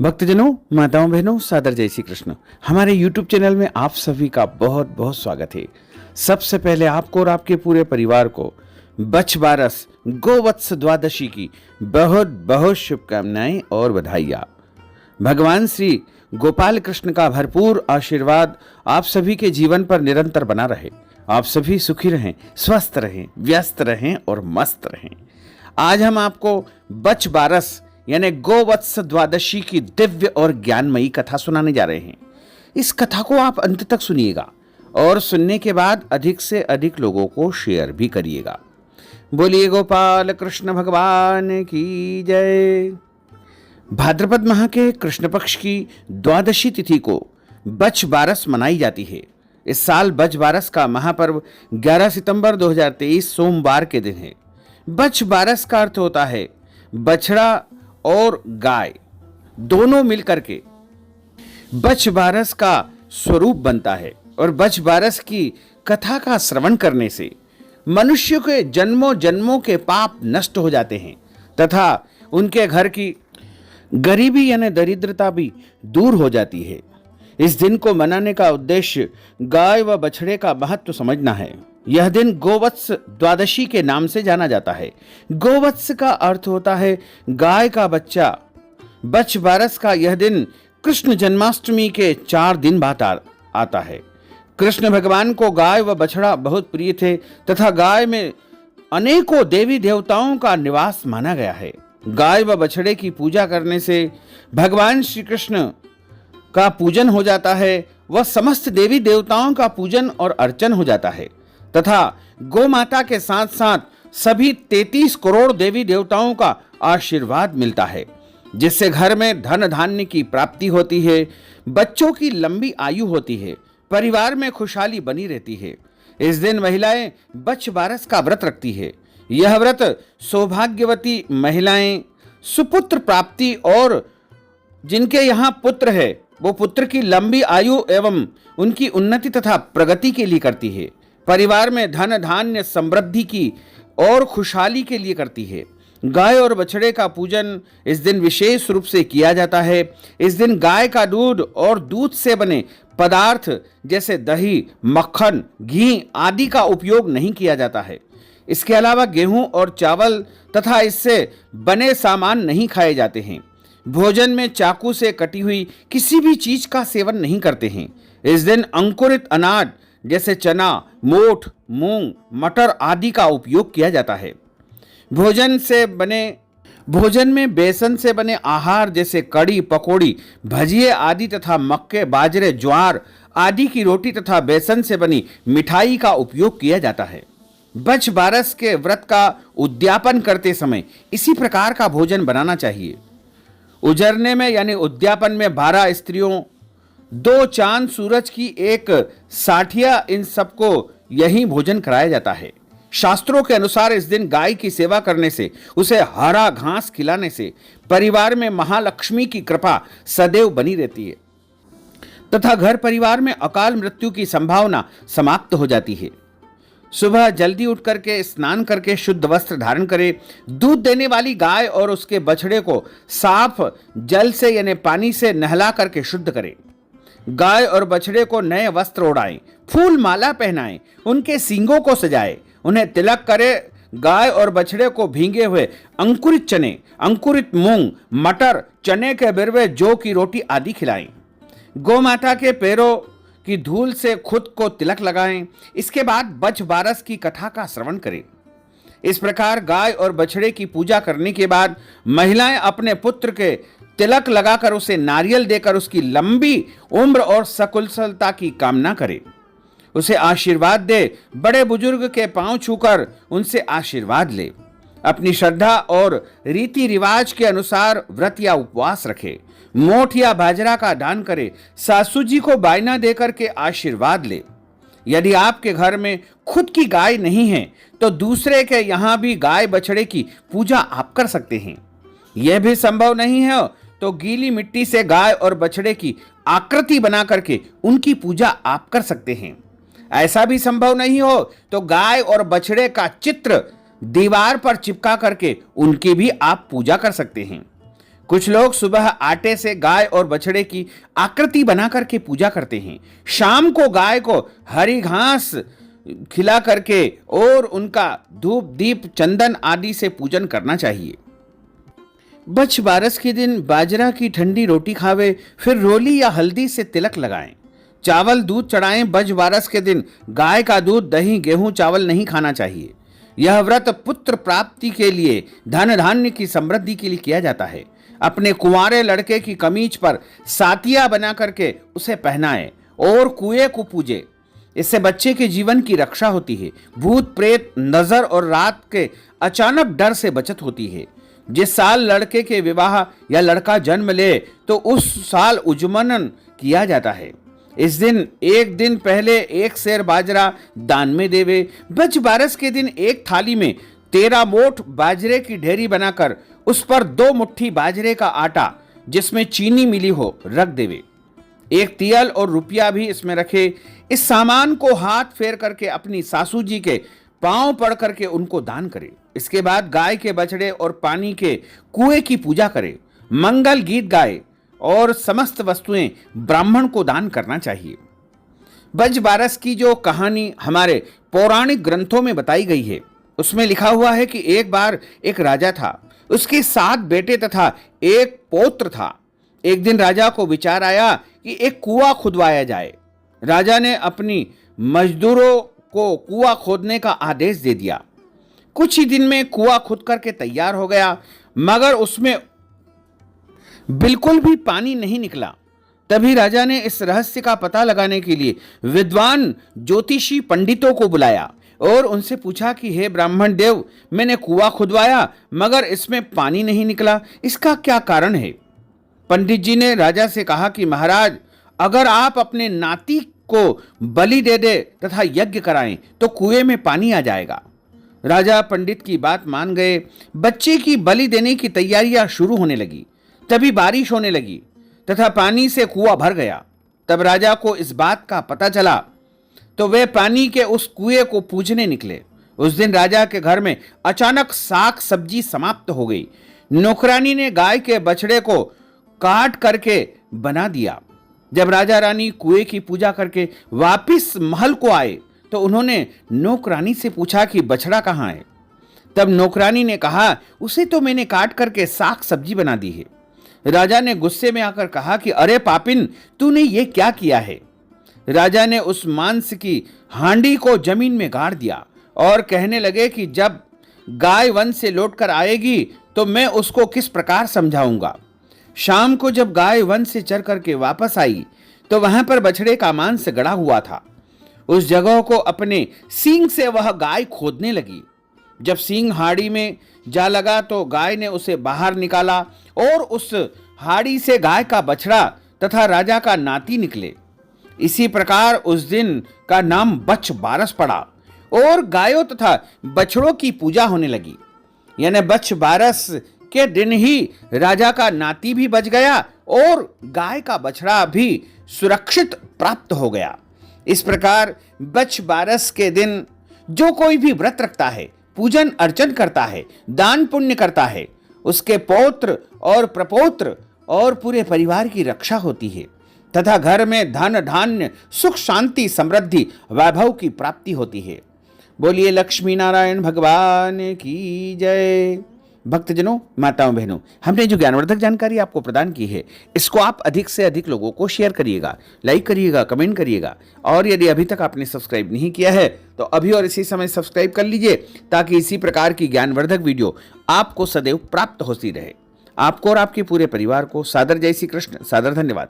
भक्तजनों, माताओं, बहनों, सादर जय श्री कृष्ण। हमारे YouTube चैनल में आप सभी का बहुत बहुत स्वागत है। सबसे पहले आपको और आपके पूरे परिवार को बछ बारस गोवत्स द्वादशी की बहुत बहुत शुभकामनाएं और बधाइयाँ। भगवान श्री गोपाल कृष्ण का भरपूर आशीर्वाद आप सभी के जीवन पर निरंतर बना रहे। आप सभी सुखी रहें, स्वस्थ रहें, व्यस्त रहें और मस्त रहें। आज हम आपको बछ बारस यानी गोवत्स द्वादशी की दिव्य और ज्ञानमयी कथा सुनाने जा रहे हैं। इस कथा को आप अंत तक सुनिएगा और सुनने के बाद अधिक से अधिक लोगों को शेयर भी करिएगा। बोलिए गोपाल कृष्ण भगवान की जय। भाद्रपद माह के कृष्ण पक्ष की द्वादशी तिथि को बछ बारस मनाई जाती है। इस साल बछ बारस का महापर्व 11 सितंबर 2023 सोमवार के दिन है। बछ बारस का अर्थ होता है बछड़ा और गाय दोनों मिलकर के बछ बारस का स्वरूप बनता है और बछ बारस की कथा का श्रवण करने से मनुष्य के जन्मों जन्मों के पाप नष्ट हो जाते हैं तथा उनके घर की गरीबी यानी दरिद्रता भी दूर हो जाती है। इस दिन को मनाने का उद्देश्य गाय व बछड़े का महत्व समझना है। यह दिन गोवत्स द्वादशी के नाम से जाना जाता है। गोवत्स का अर्थ होता है गाय का बच्चा। बछ बारस का यह दिन कृष्ण जन्माष्टमी के 4 दिन बाद आता है। कृष्ण भगवान को गाय व बछड़ा बहुत प्रिय थे तथा गाय में अनेकों देवी देवताओं का निवास माना गया है। गाय व बछड़े की पूजा करने से भगवान श्री कृष्ण का पूजन हो जाता है। वह समस्त देवी देवताओं का पूजन और अर्चन हो जाता है तथा गौ माता के साथ साथ सभी 33 करोड़ देवी देवताओं का आशीर्वाद मिलता है, जिससे घर में धन धान्य की प्राप्ति होती है, बच्चों की लंबी आयु होती है, परिवार में खुशहाली बनी रहती है। इस दिन महिलाएं बछ बारस का व्रत रखती है। यह व्रत सौभाग्यवती महिलाएं सुपुत्र प्राप्ति और जिनके यहाँ पुत्र है वो पुत्र की लंबी आयु एवं उनकी उन्नति तथा प्रगति के लिए करती है। परिवार में धन धान्य समृद्धि की और खुशहाली के लिए करती है। गाय और बछड़े का पूजन इस दिन विशेष रूप से किया जाता है। इस दिन गाय का दूध और दूध से बने पदार्थ जैसे दही, मक्खन, घी आदि का उपयोग नहीं किया जाता है। इसके अलावा गेहूं और चावल तथा इससे बने सामान नहीं खाए जाते हैं। भोजन में चाकू से कटी हुई किसी भी चीज का सेवन नहीं करते हैं। इस दिन अंकुरित अनाज जैसे चना, मोठ, मूंग, मटर आदि का उपयोग किया जाता है। भोजन में बेसन से बने आहार जैसे कड़ी, पकौड़ी, भजिए आदि तथा मक्के, बाजरे, ज्वार आदि की रोटी तथा बेसन से बनी मिठाई का उपयोग किया जाता है। बछ बारस के व्रत का उद्यापन करते समय इसी प्रकार का भोजन बनाना चाहिए। उजरने में यानी उद्यापन में 12 स्त्रियों, 2 चांद सूरज की एक साठिया, इन सबको यही भोजन कराया जाता है। शास्त्रों के अनुसार इस दिन गाय की सेवा करने से, उसे हरा घास खिलाने से परिवार में महालक्ष्मी की कृपा सदैव बनी रहती है तथा घर परिवार में अकाल मृत्यु की संभावना समाप्त हो जाती है। सुबह जल्दी उठ करके स्नान करके शुद्ध वस्त्र धारण करें। दूध देने वाली गाय और उसके बछड़े को साफ जल से यानी पानी से नहला करके शुद्ध करें। गाय और बछड़े को नए वस्त्र ओढ़ाएं, फूल माला पहनाएं, उनके सींगों को सजाएं, उन्हें तिलक करें। गाय और बछड़े को भींगे हुए अंकुरित चने, अंकुरित मूंग, मटर, चने के बिरवे, जौ की रोटी आदि खिलाएं। गौ माता के पैरों की धूल से खुद को तिलक लगाएं। इसके बाद बछ बारस की कथा का श्रवण करें। इस प्रकार गाय और बछड़े की पूजा करने के बाद महिलाएं अपने पुत्र के तिलक लगाकर उसे नारियल देकर उसकी लंबी उम्र और सकुशलता की कामना करें, उसे आशीर्वाद दे। बड़े बुजुर्ग के पांव छूकर उनसे आशीर्वाद ले। अपनी श्रद्धा और रीति रिवाज के अनुसार व्रत या उपवास रखे। मोठ या बाजरा का दान करे। सासू जी को बायना देकर के आशीर्वाद ले। यदि आपके घर में खुद की गाय नहीं है तो दूसरे के यहाँ भी गाय बछड़े की पूजा आप कर सकते हैं। यह भी संभव नहीं है तो गीली मिट्टी से गाय और बछड़े की आकृति बना करके उनकी पूजा आप कर सकते हैं। ऐसा भी संभव नहीं हो तो गाय और बछड़े का चित्र दीवार पर चिपका करके उनकी भी आप पूजा कर सकते हैं। कुछ लोग सुबह आटे से गाय और बछड़े की आकृति बना करके पूजा करते हैं। शाम को गाय को हरी घास खिला करके और उनका धूप दीप चंदन आदि से पूजन करना चाहिए। बछ बारस के दिन बाजरा की ठंडी रोटी खावे, फिर रोली या हल्दी से तिलक लगाएं। चावल दूध चढ़ाएं। बछ बारस के दिन गाय का दूध, दही, गेहूं, चावल नहीं खाना चाहिए। यह व्रत पुत्र प्राप्ति के लिए, धन धान्य की समृद्धि के लिए किया जाता है। अपने कुंवारे लड़के की कमीज पर सातिया बना करके उसे पहनाए और कुएं को पूजे। इससे बच्चे के जीवन की रक्षा होती है। भूत प्रेत, नजर और रात के अचानक डर से बचत होती है। जिस साल लड़के के विवाह या लड़का जन्म ले तो उस साल उजमनन किया जाता है। इस दिन एक दिन पहले 1 सेर बाजरा दान में देवे। बछ बारस के दिन एक थाली में 13 मोठ बाजरे की ढेरी बनाकर उस पर 2 मुट्ठी बाजरे का आटा जिसमें चीनी मिली हो रख देवे। 1 तियल और रुपया भी इसमें रखे। इस सामान को हाथ फेर करके अपनी सासू जी के पांव पड़ करके उनको दान करे। इसके बाद गाय के बछड़े और पानी के कुएं की पूजा करे, मंगल गीत गाए और समस्त वस्तुएं ब्राह्मण को दान करना चाहिए। बछ बारस की जो कहानी हमारे पौराणिक ग्रंथों में बताई गई है उसमें लिखा हुआ है कि एक बार एक राजा था। उसके 7 बेटे तथा 1 पौत्र था। एक दिन राजा को विचार आया कि एक कुआं खुदवाया जाए। राजा ने अपनी मजदूरों को कुआं खोदने का आदेश दे दिया। कुछ ही दिन में कुआं खुद करके तैयार हो गया, मगर उसमें बिल्कुल भी पानी नहीं निकला। तभी राजा ने इस रहस्य का पता लगाने के लिए विद्वान ज्योतिषी पंडितों को बुलाया और उनसे पूछा कि हे ब्राह्मण देव, मैंने कुआं खुदवाया मगर इसमें पानी नहीं निकला, इसका क्या कारण है? पंडित जी ने राजा से कहा कि महाराज, अगर आप अपने नाती को बलि दे दे तथा यज्ञ कराएं तो कुएं में पानी आ जाएगा। राजा पंडित की बात मान गए। बच्चे की बलि देने की तैयारियां शुरू होने लगी। तभी बारिश होने लगी तथा पानी से कुआं भर गया। तब राजा को इस बात का पता चला तो वे पानी के उस कुएं को पूजने निकले। उस दिन राजा के घर में अचानक साग सब्जी समाप्त हो गई। नौकरानी ने गाय के बछड़े को काट करके बना दिया। जब राजा रानी कुएं की पूजा करके वापिस महल को आए तो उन्होंने नौकरानी से पूछा कि बछड़ा कहाँ है? तब नौकरानी ने कहा, उसे तो मैंने काट करके साग सब्जी बना दी है। राजा ने गुस्से में आकर कहा कि अरे पापिन, तूने ये क्या किया है? राजा ने उस मांस की हांडी को जमीन में गाड़ दिया और कहने लगे कि जब गाय वन से लौटकर आएगी तो मैं उसको किस प्रकार समझाऊंगा। शाम को जब गाय वन से चर करके वापस आई तो वहां पर बछड़े का मांस गड़ा हुआ था। उस जगह को अपने सींग से वह गाय खोदने लगी। जब सींग हाड़ी में जा लगा तो गाय ने उसे बाहर निकाला और उस हाड़ी से गाय का बछड़ा तथा राजा का नाती निकले। इसी प्रकार उस दिन का नाम बछ बारस पड़ा और गायों तथा बछड़ों की पूजा होने लगी। यानी बछ बारस के दिन ही राजा का नाती भी बच गया और गाय का बछड़ा भी सुरक्षित प्राप्त हो गया। इस प्रकार बछ बारस के दिन जो कोई भी व्रत रखता है, पूजन अर्चन करता है, दान पुण्य करता है, उसके पौत्र और प्रपौत्र और पूरे परिवार की रक्षा होती है तथा घर में धन धान्य सुख शांति समृद्धि वैभव की प्राप्ति होती है। बोलिए लक्ष्मी नारायण भगवान की जय। भक्तजनों, माताओं बहनों, हमने जो ज्ञानवर्धक जानकारी आपको प्रदान की है इसको आप अधिक से अधिक लोगों को शेयर करिएगा, लाइक करिएगा, कमेंट करिएगा और यदि अभी तक आपने सब्सक्राइब नहीं किया है तो अभी और इसी समय सब्सक्राइब कर लीजिए ताकि इसी प्रकार की ज्ञानवर्धक वीडियो आपको सदैव प्राप्त होती रहे। आपको और आपके पूरे परिवार को सादर जय श्री कृष्ण, सादर धन्यवाद।